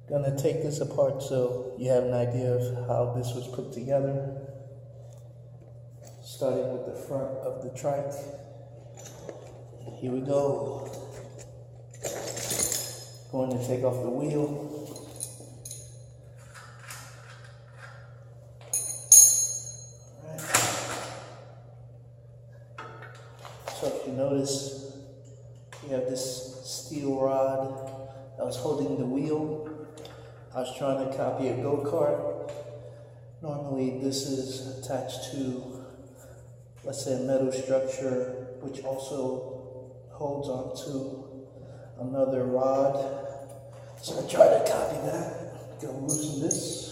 Gonna take this apart so you have an idea of how this was put together. Starting with the front of the trike. Here we go. Going to take off the wheel. Alright. So if you notice, you have this steel rod that was holding the wheel. I was trying to copy a go-kart. Normally this is attached to, let's say, a metal structure, which also holds onto another rod. So I try to copy that. Gonna loosen this.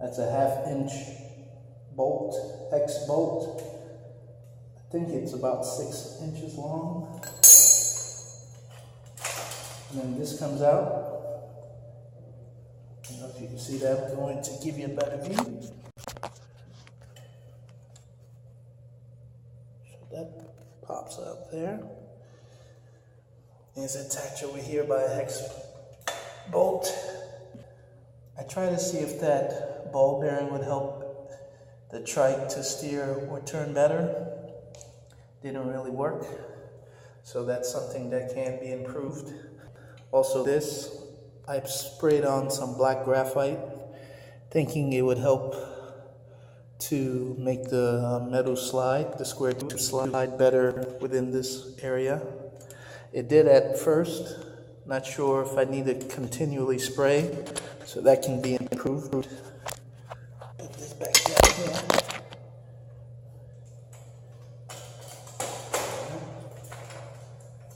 That's a 1/2 inch bolt, hex bolt. I think it's about 6 inches long. And then this comes out. I don't know if you can see that. I'm going to give you a better view. So that pops out there. And it's attached over here by a hex bolt. I tried to see if that ball bearing would help the trike to steer or turn better. Didn't really work. So that's something that can be improved. Also this, I sprayed on some black graphite, thinking it would help to make the metal slide, the square tube slide better within this area. It did at first. Not sure if I need to continually spray, so that can be improved. Put this back down here.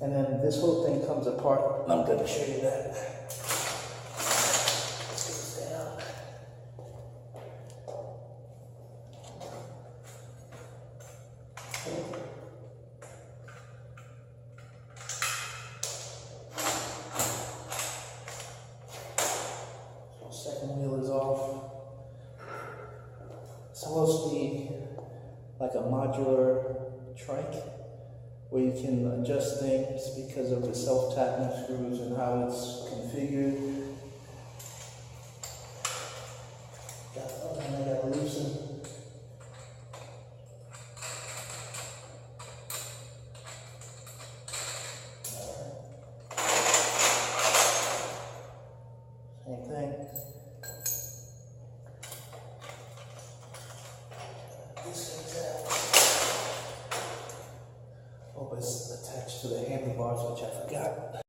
And then this whole thing comes apart, and I'm going to show you that. Second wheel is off. It's supposed to be like a modular trike where you can adjust things because of the self-tapping screws and how it's configured. And I got to loosen. Same thing. Hope it's attached to the handlebars, which I forgot.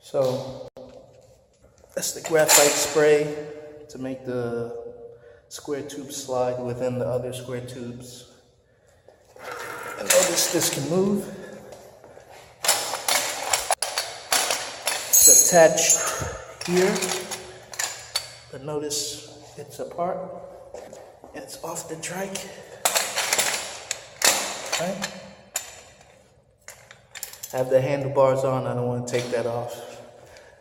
So that's the graphite spray to make the square tube slide within the other square tubes. And notice this can move. It's attached here, but notice it's apart and it's off the trike. Right? I have the handlebars on. I don't want to take that off.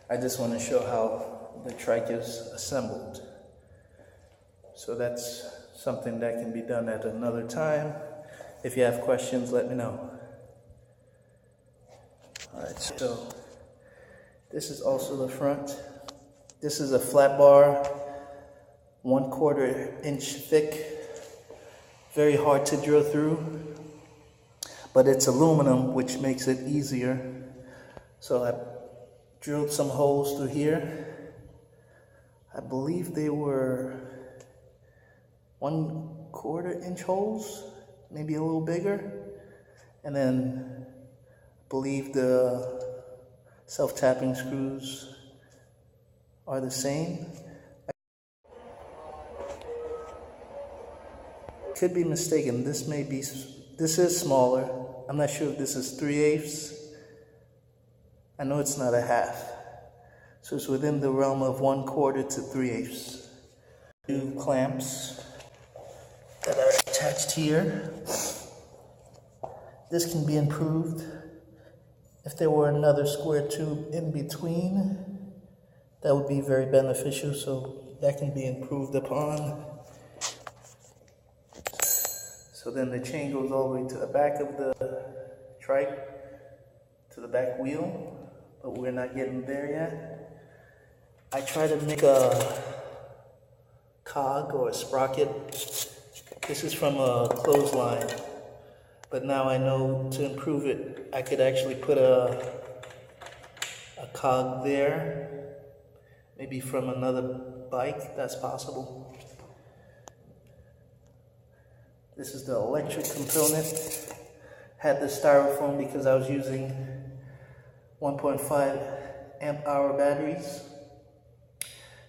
I just want to show how the trike is assembled. So that's something that can be done at another time. If you have questions, let me know. Alright, so this is also the front. This is a flat bar, 1/4 inch thick. Very hard to drill through, but it's aluminum, which makes it easier. So I drilled some holes through here. I believe they were 1/4 inch holes, maybe a little bigger. And then I believe the self-tapping screws are the same. I could be mistaken. This is smaller. I'm not sure if this is 3/8. I know it's not a 1/2. So it's within the realm of 1/4 to 3/8. Two clamps that are attached here. This can be improved if there were another square tube in between. that would be very beneficial, so that can be improved upon. So then the chain goes all the way to the back of the trike, to the back wheel, but we're not getting there yet. I try to make a cog or a sprocket. This is from a clothesline, but now I know to improve it, I could actually put a cog there, maybe from another bike, that's possible. This is the electric component. Had the styrofoam because I was using 1.5 amp hour batteries.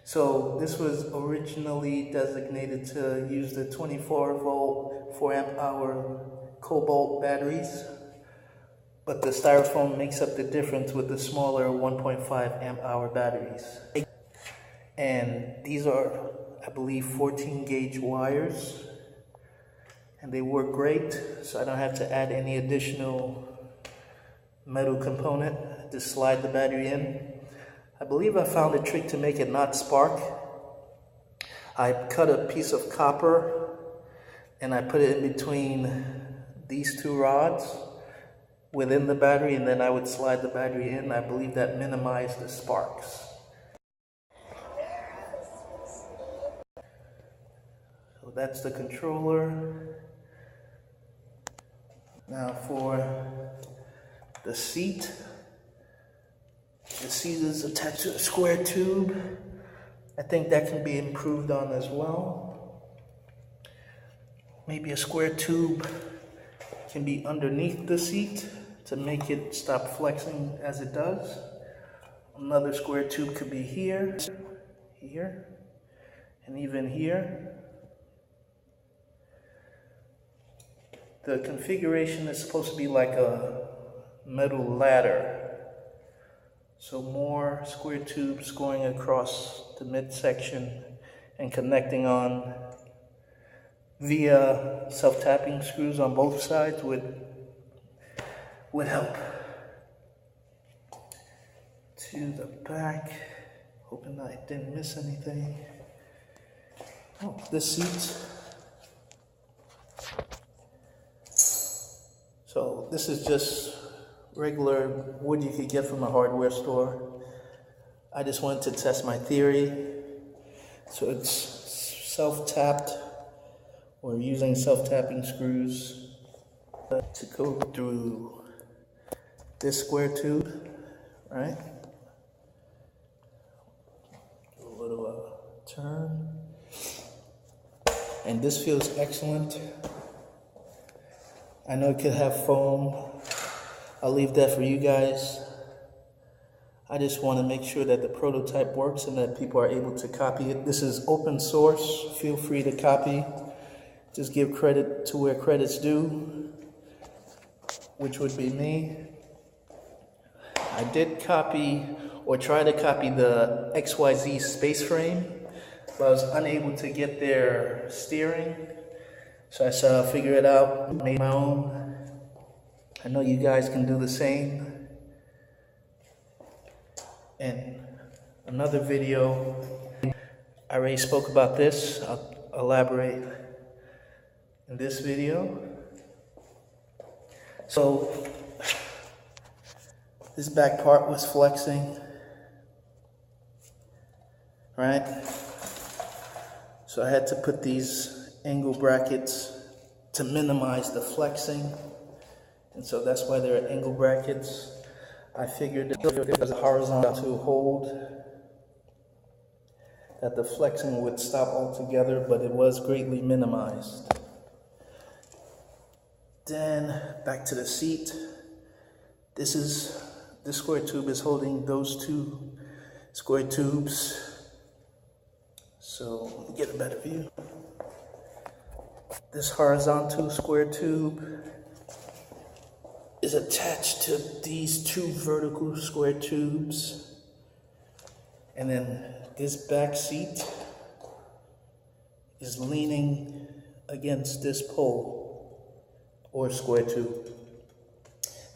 So this was originally designated to use the 24 volt 4 amp hour cobalt batteries, but the styrofoam makes up the difference with the smaller 1.5 amp hour batteries. And these are, I believe, 14 gauge wires, and they work great, so I don't have to add any additional metal component to slide the battery in. I believe I found a trick to make it not spark. I cut a piece of copper and I put it in between these two rods within the battery, and then I would slide the battery in. I believe that minimized the sparks. So that's the controller. Now for the seat is attached to a square tube. I think that can be improved on as well. Maybe a square tube can be underneath the seat to make it stop flexing as it does. Another square tube could be here, here, and even here. The configuration is supposed to be like a metal ladder. So more square tubes going across the midsection and connecting on via self-tapping screws on both sides would help. To the back, hoping I didn't miss anything. Oh, this seat. So this is just regular wood you could get from a hardware store. I just wanted to test my theory. So it's self-tapped. We're using self-tapping screws to go through this square tube, right? A little turn. And this feels excellent. I know it could have foam. I'll leave that for you guys. I just want to make sure that the prototype works and that people are able to copy it. This is open source. Feel free to copy. Just give credit to where credit's due, which would be me. I did copy or try to copy the XYZ space frame, but I was unable to get their steering. So I said I'll figure it out, made my own. I know you guys can do the same. And another video, I already spoke about this. I'll elaborate in this video. So this back part was flexing, right? So I had to put these angle brackets to minimize the flexing, and so that's why there are angle brackets. I figured that if it was horizontal hold, that the flexing would stop altogether, but it was greatly minimized. Then back to the seat. This square tube is holding those two square tubes. So let me get a better view. This horizontal square tube is attached to these two vertical square tubes. And then this back seat is leaning against this pole or square tube.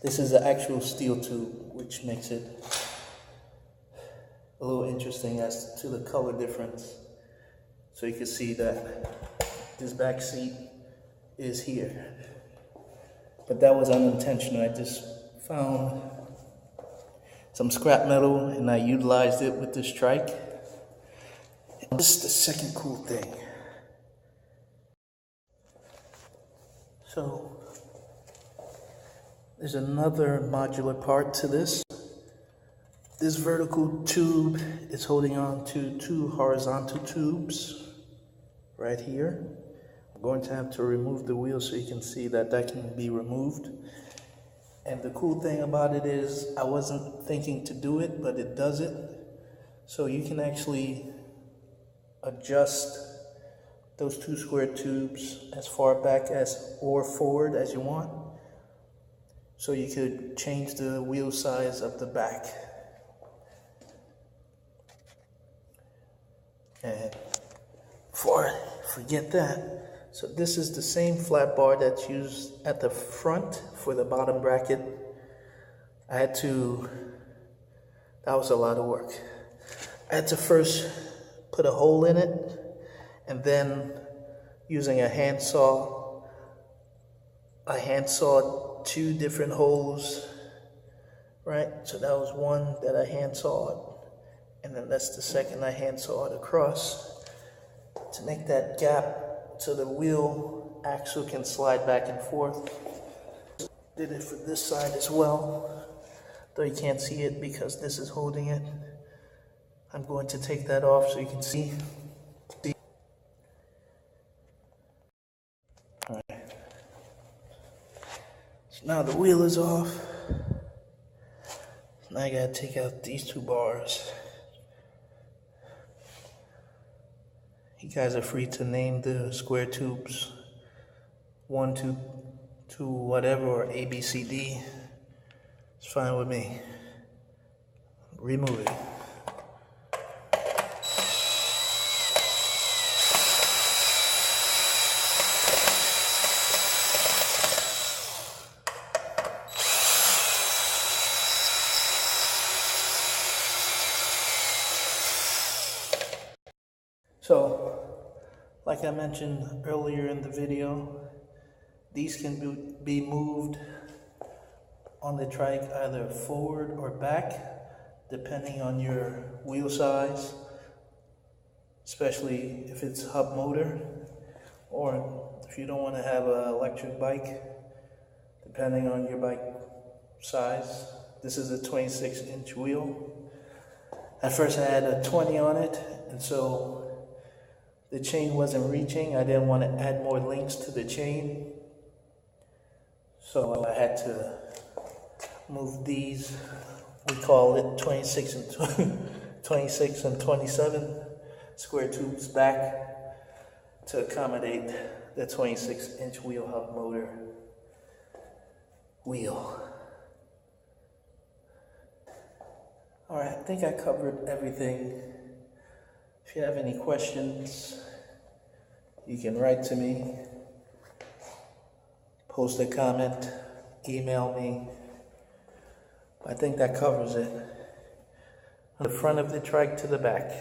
This is the actual steel tube, which makes it a little interesting as to the color difference. So you can see that this back seat is here. But that was unintentional. I just found some scrap metal and I utilized it with this trike. This is the second cool thing. So there's another modular part to this. This vertical tube is holding on to two horizontal tubes right here. I'm going to have to remove the wheel so you can see that that can be removed. And the cool thing about it is I wasn't thinking to do it, but it does it. So you can actually adjust those two square tubes as far back as or forward as you want. So you could change the wheel size of the back. And before I forget that, so this is the same flat bar that's used at the front for the bottom bracket. That was a lot of work. I had to first put a hole in it, and then using a handsaw, I handsawed two different holes, right? So that was one that I handsawed, and then that's the second I handsawed across to make that gap so the wheel axle can slide back and forth. Did it for this side as well, though you can't see it because this is holding it. I'm going to take that off so you can see. All right. So now the wheel is off. Now I gotta take out these two bars. You guys are free to name the square tubes 1, 2, whatever, or A, B, C, D. It's fine with me. Remove it. So, like I mentioned earlier in the video, these can be moved on the trike either forward or back, depending on your wheel size, especially if it's hub motor, or if you don't want to have an electric bike, depending on your bike size. This is a 26-inch wheel. At first I had a 20 on it, and so the chain wasn't reaching. I didn't want to add more links to the chain. So I had to move these, we call it 26 and 27 square tubes back to accommodate the 26-inch wheel hub motor wheel. All right, I think I covered everything. If you have any questions, you can write to me, post a comment, email me. I think that covers it. From the front of the trike to the back,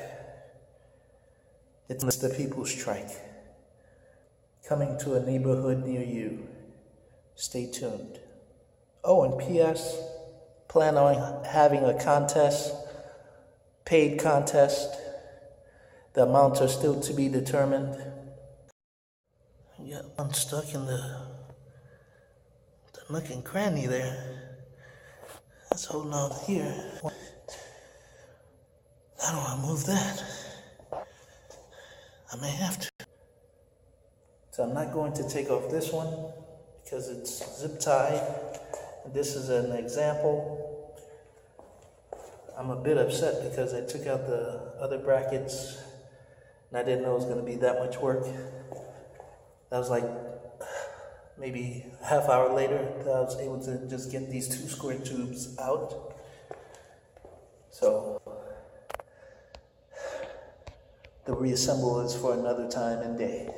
it's the People's Trike, coming to a neighborhood near you. Stay tuned. Oh, and P.S., plan on having a contest, paid contest. The amounts are still to be determined. Yeah, I'm stuck in the nook and cranny there. That's holding on here. I don't want to move that. I may have to. So I'm not going to take off this one because it's zip tied. This is an example. I'm a bit upset because I took out the other brackets and I didn't know it was going to be that much work. That was like maybe a half hour later that I was able to just get these two square tubes out. So the reassemble is for another time and day.